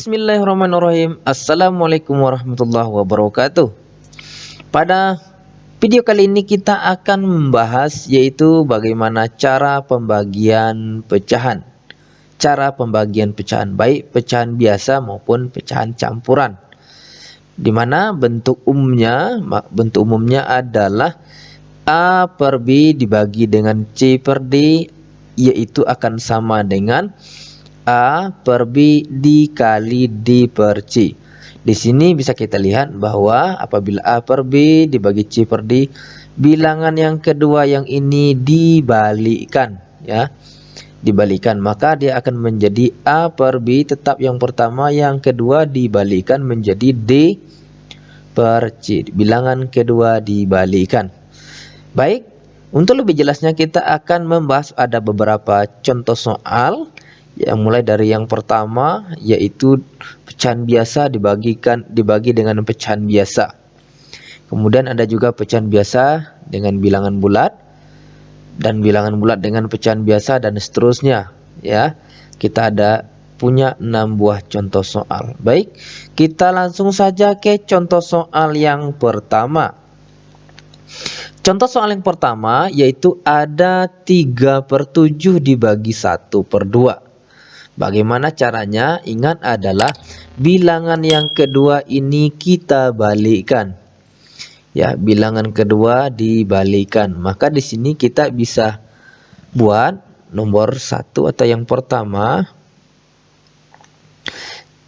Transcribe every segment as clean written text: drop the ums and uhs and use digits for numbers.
Bismillahirrahmanirrahim. Assalamualaikum warahmatullahi wabarakatuh. Pada video kali ini kita akan membahas yaitu bagaimana cara pembagian pecahan. Cara pembagian pecahan baik pecahan biasa maupun pecahan campuran. Di mana bentuk umumnya adalah A per B dibagi dengan C per D, yaitu akan sama dengan A per B dikali D per C. Di sini bisa kita lihat bahwa apabila A per B dibagi C per D, bilangan yang kedua yang ini dibalikkan, ya. Dibalikkan, maka dia akan menjadi A per B tetap yang pertama, yang kedua dibalikkan menjadi D per C. Bilangan kedua dibalikkan. Baik, untuk lebih jelasnya kita akan membahas ada beberapa contoh soal. Yang mulai dari yang pertama yaitu pecahan biasa dibagi dengan pecahan biasa. Kemudian ada juga pecahan biasa dengan bilangan bulat dan bilangan bulat dengan pecahan biasa dan seterusnya, ya. Kita ada punya 6 buah contoh soal. Baik, kita langsung saja ke contoh soal yang pertama. Contoh soal yang pertama yaitu ada 3/7 dibagi 1/2. Bagaimana caranya? Ingat adalah bilangan yang kedua ini kita balikkan. Ya, bilangan kedua dibalikkan. Maka di sini kita bisa buat nomor 1 atau yang pertama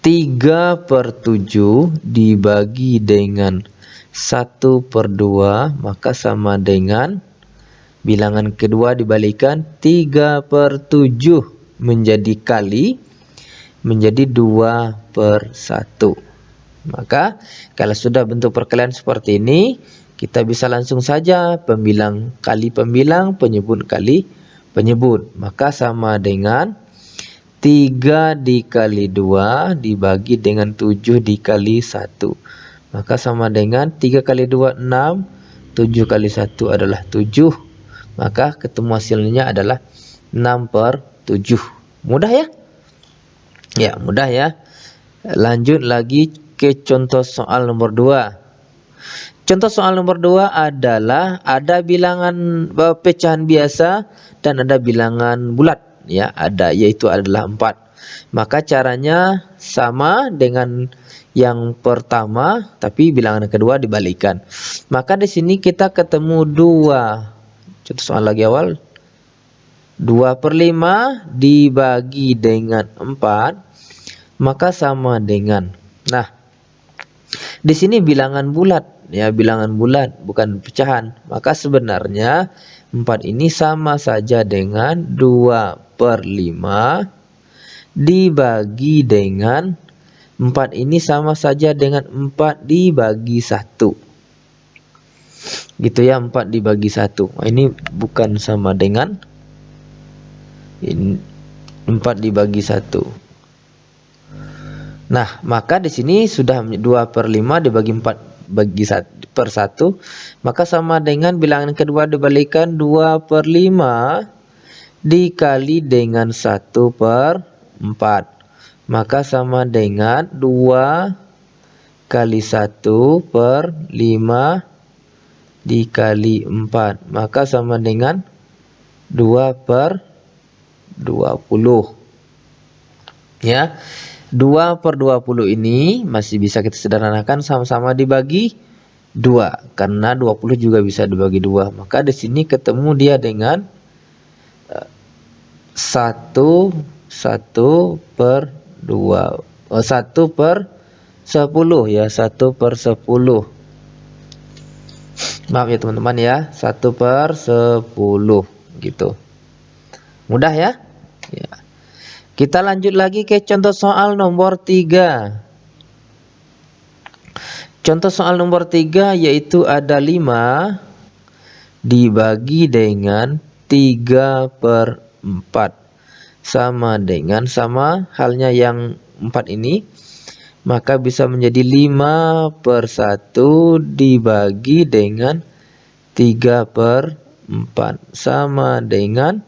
3/7 dibagi dengan 1/2 maka sama dengan bilangan kedua dibalikkan 3/7 menjadi kali menjadi 2/1. Maka kalau sudah bentuk perkalian seperti ini, kita bisa langsung saja pembilang kali pembilang, penyebut kali penyebut. Maka sama dengan 3 dikali 2 dibagi dengan 7 dikali 1. Maka sama dengan 3 kali 2 6, 7 kali 1 adalah 7. Maka ketemu hasilnya adalah 6/7. Mudah ya? Ya, mudah ya. Lanjut lagi ke contoh soal nomor 2. Contoh soal nomor 2 adalah ada bilangan pecahan biasa dan ada bilangan bulat, ya, yaitu adalah 4. Maka caranya sama dengan yang pertama tapi bilangan kedua dibalikkan. Maka di sini kita ketemu 2. Contoh soal lagi awal. 2/5 dibagi dengan 4 maka sama dengan, nah di sini bilangan bulat, ya, bilangan bulat bukan pecahan. Maka sebenarnya 4 ini sama saja dengan 2/5 dibagi dengan 4 ini sama saja dengan 4 dibagi 1. Gitu ya, 4 dibagi 1. Nah, ini bukan sama dengan 4 dibagi 1. Nah, maka di sini sudah 2/5 dibagi 4 bagi 1/1, maka sama dengan bilangan kedua dibalikkan 2/5 dikali dengan 1/4. Maka sama dengan 2 kali 1/5 dikali 4. Maka sama dengan 2/20. Ya, 2/20 ini masih bisa kita sederhanakan sama-sama dibagi 2 karena 20 juga bisa dibagi 2. Maka di sini ketemu dia dengan 1/10 ya, 1/10. Maaf ya teman-teman ya, 1/10 gitu. Mudah ya? Ya. Kita lanjut lagi ke contoh soal nomor 3. Contoh soal nomor 3 yaitu ada 5 dibagi dengan 3/4 sama dengan, sama halnya yang 4 ini, maka bisa menjadi 5/1 dibagi dengan 3/4 sama dengan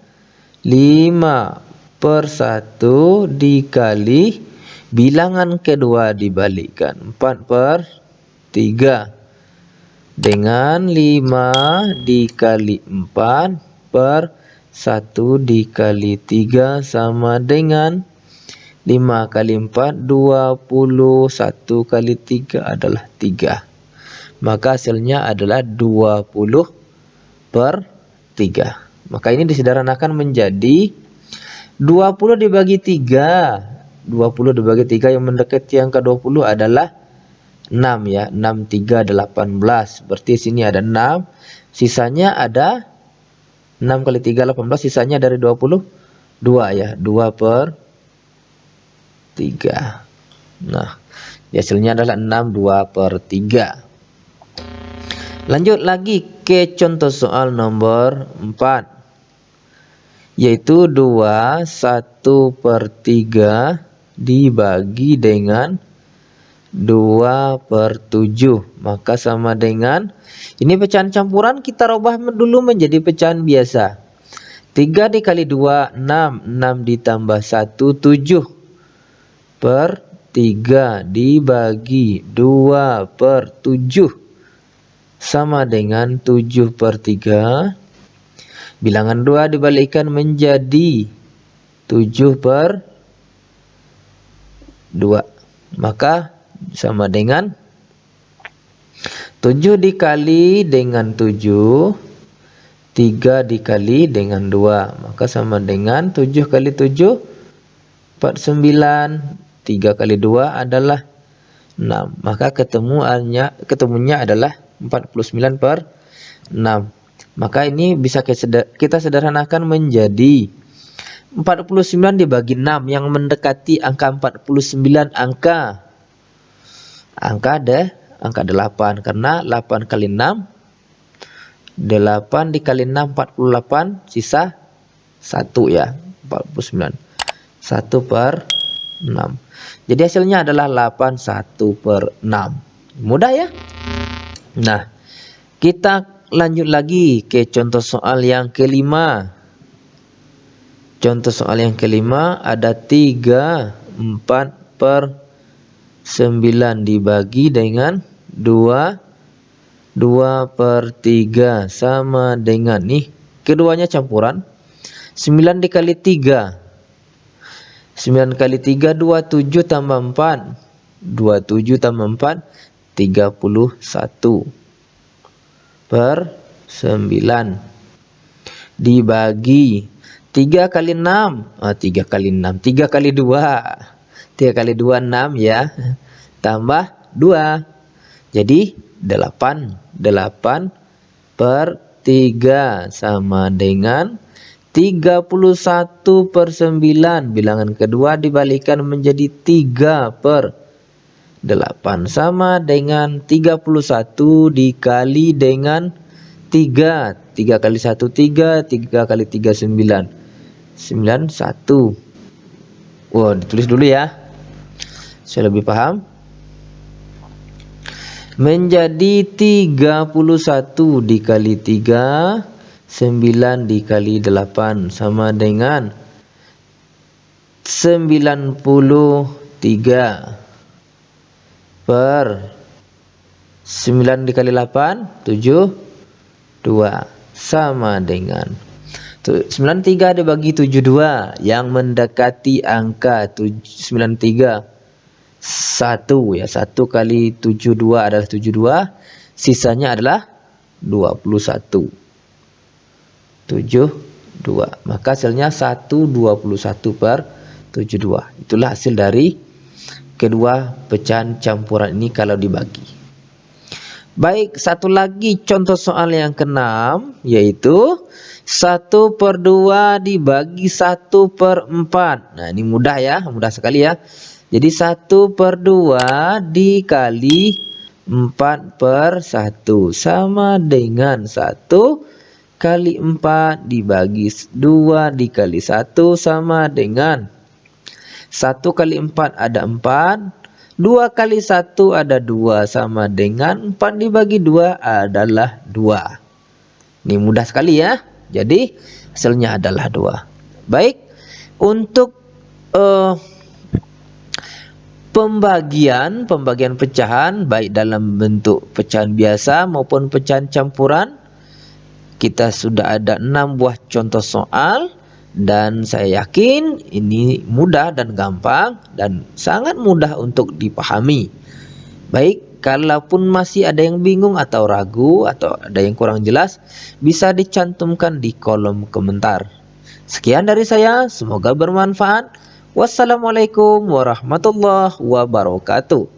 5/1 dikali Bilangan kedua dibalikkan 4/3 dengan 5 dikali 4 per 1 dikali 3 sama dengan 5 kali 4 20, 1 kali 3 adalah 3. Maka hasilnya adalah 20/3. Maka ini disederhanakan menjadi 20 dibagi 3. 20 dibagi 3 yang mendekati angka 20 adalah 6 ya. 6, 3, 18. Berarti sini ada 6. Sisanya ada 6 kali 3, 18. Sisanya dari 22 ya. 2/3. Nah, hasilnya adalah 6, 2/3. Lanjut lagi ke contoh soal nomor 4. Yaitu 2 1/3 dibagi dengan 2/7. Maka sama dengan, ini pecahan campuran kita rubah dulu menjadi pecahan biasa. 3 dikali 2 6, 6 ditambah 1 7/3 dibagi 2/7 sama dengan 7/3. Bilangan 2 dibalikkan menjadi 7/2. Maka sama dengan 7 dikali dengan 7, 3 dikali dengan 2. Maka sama dengan 7 kali 7, 49. 3 kali 2 adalah 6. Maka ketemunya adalah 49/6. Maka ini bisa kita sederhanakan menjadi 49 dibagi 6 yang mendekati angka 49 angka 8, karena 8 kali 6 8 dikali 6 48, sisa 1 ya, 49. 1/6. Jadi hasilnya adalah 8 1/6. Mudah ya. Nah, kita lanjut lagi ke contoh soal yang kelima. Contoh soal yang kelima ada 3 4/9 dibagi dengan 2/3 sama dengan, nih keduanya campuran, 9 dikali 3. 9 kali 3 27 tambah 4. 27 tambah 4 31/9 dibagi 3 kali 6. 3 kali 6. 3 kali 2. 3 kali 2 6 ya. Tambah 2. Jadi 8. 8/3 sama dengan 31/9. Bilangan kedua dibalikkan menjadi 3/8 sama dengan 31 dikali dengan 3. 3 kali 1 3, 3 kali 3 9. 91. Wah, ditulis dulu ya. Saya lebih paham. Menjadi 31 dikali 3, 9 dikali 8 sama dengan 93 per 9 dikali 8 72 sama dengan 93 dibagi 72 yang mendekati angka 93 1 ya. 1 kali 72 adalah 72, sisanya adalah 21 72. Maka hasilnya 1/21/72. Itulah hasil dari kedua pecahan campuran ini kalau dibagi. Baik, satu lagi contoh soal yang keenam, yaitu 1/2 dibagi 1/4. Nah, ini mudah ya, mudah sekali ya. Jadi 1/2 dikali 4/1 sama dengan 1 kali 4 dibagi 2 dikali 1 sama dengan 1 kali 4 ada 4, 2 kali 1 ada 2 sama dengan 4 dibagi 2 adalah 2. Ini mudah sekali ya. Jadi hasilnya adalah 2. Baik, untuk pembagian pecahan baik dalam bentuk pecahan biasa maupun pecahan campuran. Kita sudah ada 6 buah contoh soal dan saya yakin ini mudah dan gampang dan sangat mudah untuk dipahami. Baik, kalaupun masih ada yang bingung atau ragu atau ada yang kurang jelas, bisa dicantumkan di kolom komentar. Sekian dari saya, semoga bermanfaat. Wassalamualaikum warahmatullahi wabarakatuh.